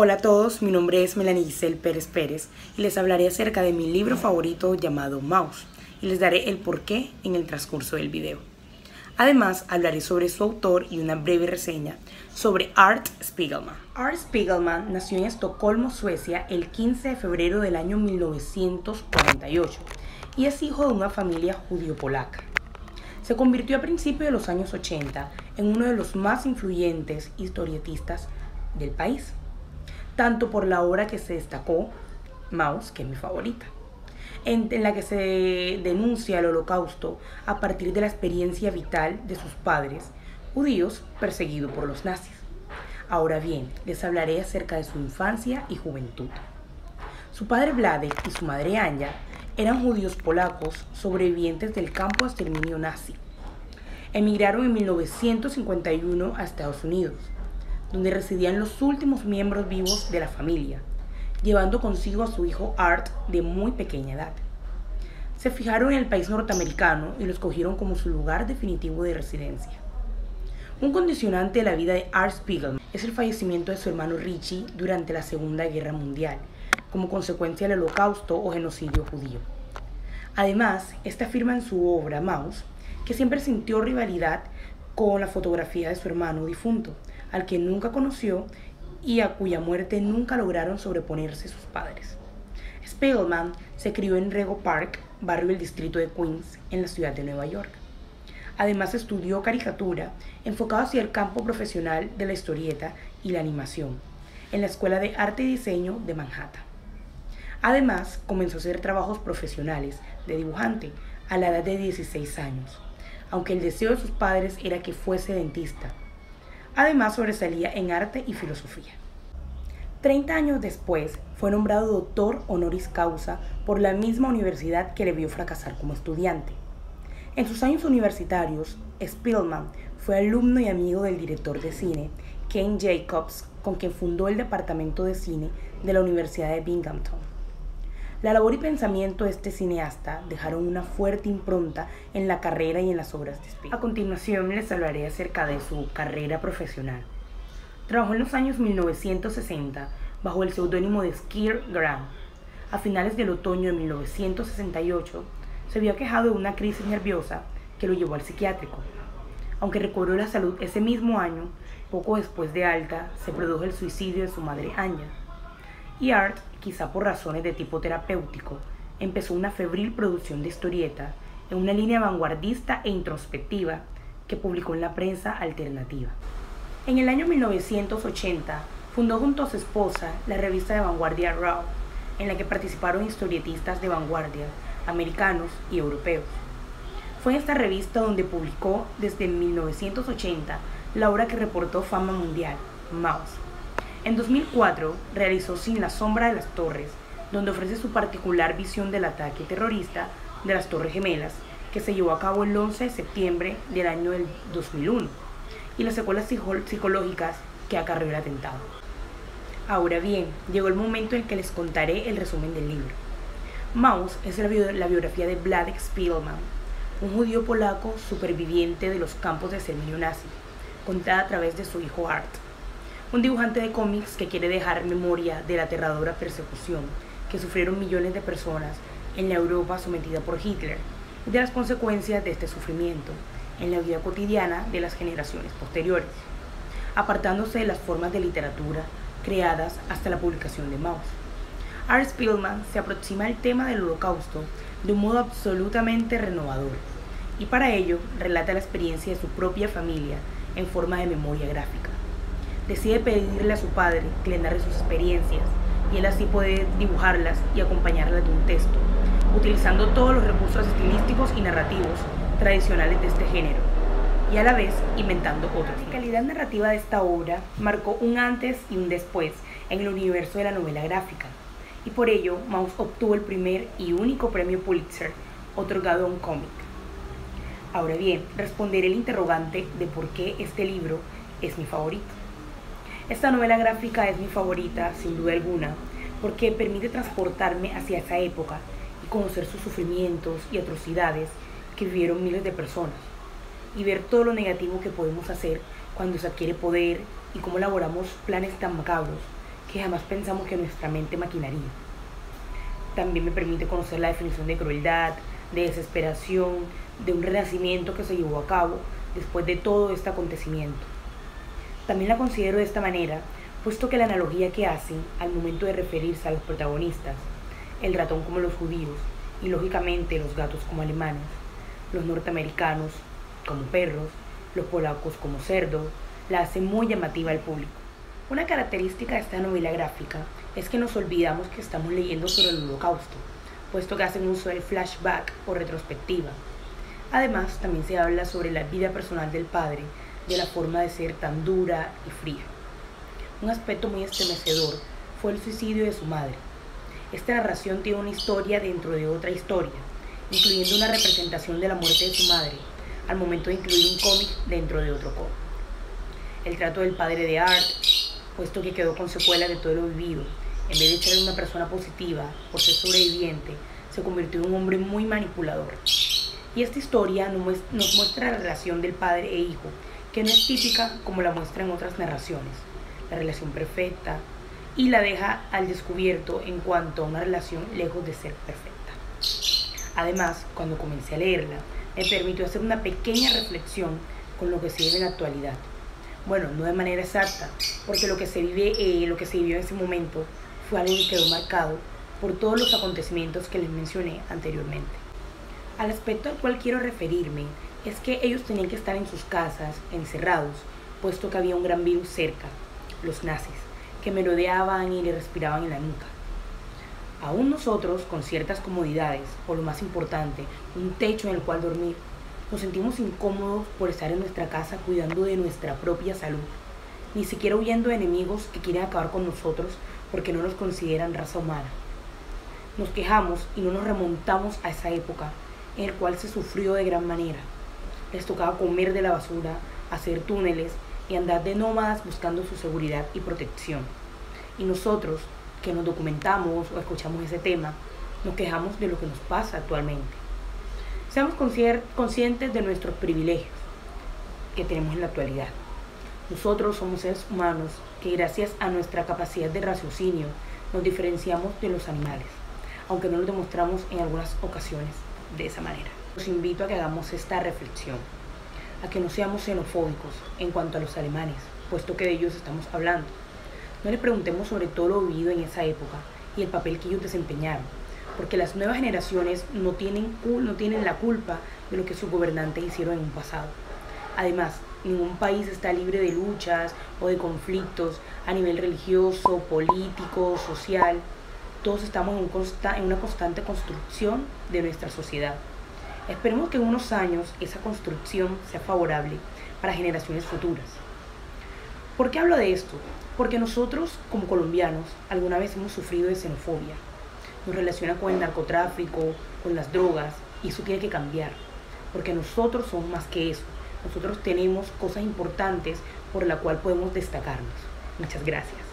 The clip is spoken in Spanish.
Hola a todos, mi nombre es Melanie Giselle Pérez Pérez y les hablaré acerca de mi libro favorito llamado Maus y les daré el porqué en el transcurso del video. Además, hablaré sobre su autor y una breve reseña sobre Art Spiegelman. Art Spiegelman nació en Estocolmo, Suecia, el 15 de febrero del año 1948 y es hijo de una familia judío-polaca. Se convirtió a principios de los años 80 en uno de los más influyentes historietistas del país, tanto por la obra que se destacó, Maus, que es mi favorita, en la que se denuncia el Holocausto a partir de la experiencia vital de sus padres judíos perseguidos por los nazis. Ahora bien, les hablaré acerca de su infancia y juventud. Su padre Wladek y su madre Anja eran judíos polacos sobrevivientes del campo de exterminio nazi. Emigraron en 1951 a Estados Unidos, donde residían los últimos miembros vivos de la familia, llevando consigo a su hijo Art de muy pequeña edad. Se fijaron en el país norteamericano y lo escogieron como su lugar definitivo de residencia. Un condicionante de la vida de Art Spiegelman es el fallecimiento de su hermano Richie durante la Segunda Guerra Mundial, como consecuencia del Holocausto o genocidio judío. Además, esta afirma en su obra Maus que siempre sintió rivalidad con la fotografía de su hermano difunto, al que nunca conoció y a cuya muerte nunca lograron sobreponerse sus padres. Spiegelman se crió en Rego Park, barrio del distrito de Queens, en la ciudad de Nueva York. Además estudió caricatura, enfocado hacia el campo profesional de la historieta y la animación, en la Escuela de Arte y Diseño de Manhattan. Además, comenzó a hacer trabajos profesionales de dibujante a la edad de 16 años, aunque el deseo de sus padres era que fuese dentista. Además, sobresalía en arte y filosofía. 30 años después, fue nombrado doctor honoris causa por la misma universidad que le vio fracasar como estudiante. En sus años universitarios, Spiegelman fue alumno y amigo del director de cine, Ken Jacobs, con quien fundó el departamento de cine de la Universidad de Binghamton. La labor y pensamiento de este cineasta dejaron una fuerte impronta en la carrera y en las obras de Spiegelman. A continuación les hablaré acerca de su carrera profesional. Trabajó en los años 1960 bajo el seudónimo de Skeer Graham. A finales del otoño de 1968 se vio aquejado de una crisis nerviosa que lo llevó al psiquiátrico. Aunque recobró la salud ese mismo año, poco después de alta se produjo el suicidio de su madre Anja. Y Art, quizá por razones de tipo terapéutico, empezó una febril producción de historieta en una línea vanguardista e introspectiva que publicó en la prensa alternativa. En el año 1980 fundó junto a su esposa la revista de vanguardia Raw, en la que participaron historietistas de vanguardia americanos y europeos. Fue en esta revista donde publicó desde 1980 la obra que reportó fama mundial, Maus. En 2004 realizó Sin la sombra de las torres, donde ofrece su particular visión del ataque terrorista de las Torres Gemelas, que se llevó a cabo el 11 de septiembre del año 2001, y las secuelas psicológicas que acarreó el atentado. Ahora bien, llegó el momento en que les contaré el resumen del libro. Maus es la biografía de Wladek Spiegelman, un judío polaco superviviente de los campos de exterminio nazi, contada a través de su hijo Art, un dibujante de cómics que quiere dejar memoria de la aterradora persecución que sufrieron millones de personas en la Europa sometida por Hitler y de las consecuencias de este sufrimiento en la vida cotidiana de las generaciones posteriores, apartándose de las formas de literatura creadas hasta la publicación de Maus. Art Spiegelman se aproxima al tema del Holocausto de un modo absolutamente renovador y para ello relata la experiencia de su propia familia en forma de memoria gráfica. Decide pedirle a su padre que le narre sus experiencias y él así puede dibujarlas y acompañarlas de un texto, utilizando todos los recursos estilísticos y narrativos tradicionales de este género y a la vez inventando otros. La calidad narrativa de esta obra marcó un antes y un después en el universo de la novela gráfica y por ello Maus obtuvo el primer y único premio Pulitzer otorgado a un cómic. Ahora bien, responderé el interrogante de por qué este libro es mi favorito. Esta novela gráfica es mi favorita, sin duda alguna, porque permite transportarme hacia esa época y conocer sus sufrimientos y atrocidades que vivieron miles de personas, y ver todo lo negativo que podemos hacer cuando se adquiere poder y cómo elaboramos planes tan macabros que jamás pensamos que nuestra mente maquinaría. También me permite conocer la definición de crueldad, de desesperación, de un renacimiento que se llevó a cabo después de todo este acontecimiento. También la considero de esta manera, puesto que la analogía que hacen al momento de referirse a los protagonistas, el ratón como los judíos y lógicamente los gatos como alemanes, los norteamericanos como perros, los polacos como cerdos, la hace muy llamativa al público. Una característica de esta novela gráfica es que nos olvidamos que estamos leyendo sobre el Holocausto, puesto que hacen uso del flashback o retrospectiva. Además, también se habla sobre la vida personal del padre, de la forma de ser tan dura y fría. Un aspecto muy estremecedor fue el suicidio de su madre. Esta narración tiene una historia dentro de otra historia, incluyendo una representación de la muerte de su madre, al momento de incluir un cómic dentro de otro cómic. El trato del padre de Art, puesto que quedó con secuelas de todo lo vivido, en vez de ser una persona positiva por ser sobreviviente, se convirtió en un hombre muy manipulador. Y esta historia nos muestra la relación del padre e hijo, que no es típica como la muestra en otras narraciones, la relación perfecta, y la deja al descubierto en cuanto a una relación lejos de ser perfecta. Además, cuando comencé a leerla, me permitió hacer una pequeña reflexión con lo que se vive en la actualidad. Bueno, no de manera exacta, porque lo que se vivió en ese momento fue algo que quedó marcado por todos los acontecimientos que les mencioné anteriormente. Al aspecto al cual quiero referirme es que ellos tenían que estar en sus casas, encerrados, puesto que había un gran virus cerca, los nazis, que merodeaban y le respiraban en la nuca. Aún nosotros, con ciertas comodidades, o lo más importante, un techo en el cual dormir, nos sentimos incómodos por estar en nuestra casa cuidando de nuestra propia salud, ni siquiera huyendo de enemigos que quieren acabar con nosotros porque no nos consideran raza humana. Nos quejamos y no nos remontamos a esa época en la cual se sufrió de gran manera. Les tocaba comer de la basura, hacer túneles y andar de nómadas buscando su seguridad y protección. Y nosotros, que nos documentamos o escuchamos ese tema, nos quejamos de lo que nos pasa actualmente. Seamos conscientes de nuestros privilegios que tenemos en la actualidad. Nosotros somos seres humanos que gracias a nuestra capacidad de raciocinio nos diferenciamos de los animales, aunque no lo demostramos en algunas ocasiones de esa manera. Los invito a que hagamos esta reflexión, a que no seamos xenofóbicos en cuanto a los alemanes, puesto que de ellos estamos hablando. No les preguntemos sobre todo lo vivido en esa época y el papel que ellos desempeñaron, porque las nuevas generaciones no tienen la culpa de lo que sus gobernantes hicieron en un pasado. Además, ningún país está libre de luchas o de conflictos a nivel religioso, político, social. Todos estamos en una constante construcción de nuestra sociedad. Esperemos que en unos años esa construcción sea favorable para generaciones futuras. ¿Por qué hablo de esto? Porque nosotros, como colombianos, alguna vez hemos sufrido de xenofobia. Nos relaciona con el narcotráfico, con las drogas, y eso tiene que cambiar, porque nosotros somos más que eso. Nosotros tenemos cosas importantes por la cual podemos destacarnos. Muchas gracias.